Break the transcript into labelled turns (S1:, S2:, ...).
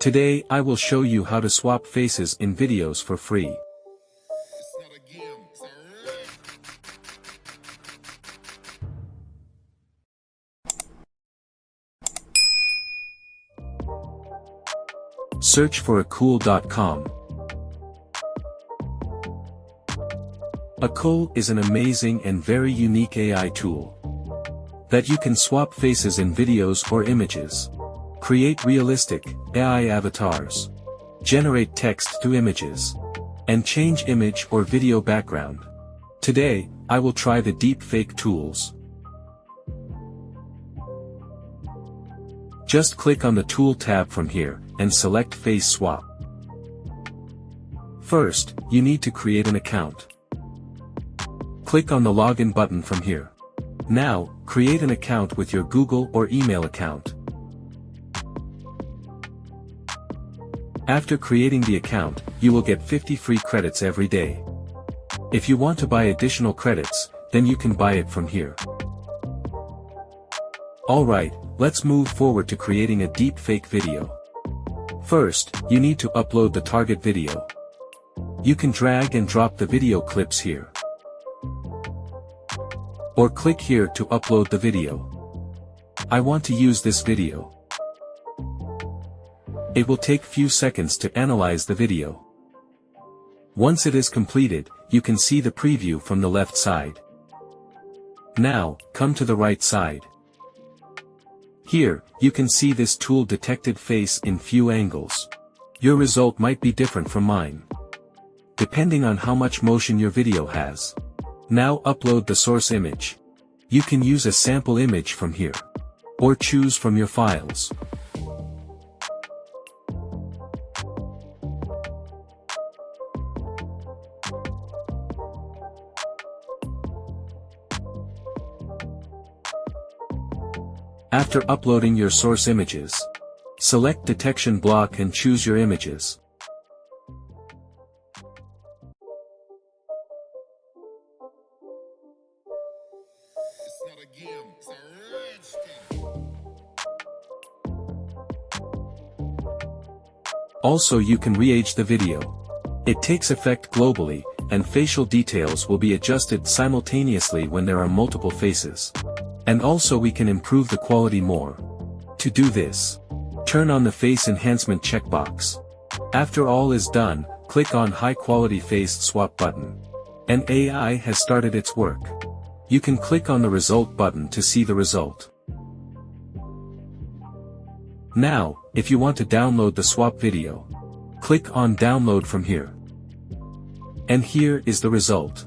S1: Today I will show you how to swap faces in videos for free. Search for Akool.com. Akool is an amazing and very unique AI tool that you can swap faces in videos or images, create realistic AI avatars, generate text to images, and change image or video background. Today, I will try the deepfake tools. Just click on the Tool tab from here, and select Face Swap. First, you need to create an account. Click on the Login button from here. Now, create an account with your Google or email account. After creating the account, you will get 50 free credits every day. If you want to buy additional credits, then you can buy it from here. Alright, let's move forward to creating a deepfake video. First, you need to upload the target video. You can drag and drop the video clips here. Or click here to upload the video. I want to use this video. It will take few seconds to analyze the video. Once it is completed, you can see the preview from the left side. Now, come to the right side. Here, you can see this tool detected face in few angles. Your result might be different from mine, depending on how much motion your video has. Now upload the source image. You can use a sample image from here, or choose from your files. After uploading your source images, select Detection Block and choose your images. Also, you can re-age the video. It takes effect globally, and facial details will be adjusted simultaneously when there are multiple faces. And also we can improve the quality more. To do this, turn on the face enhancement checkbox. After all is done, click on High Quality Face Swap button. And AI has started its work. You can click on the Result button to see the result. Now, if you want to download the swap video, click on Download from here. And here is the result.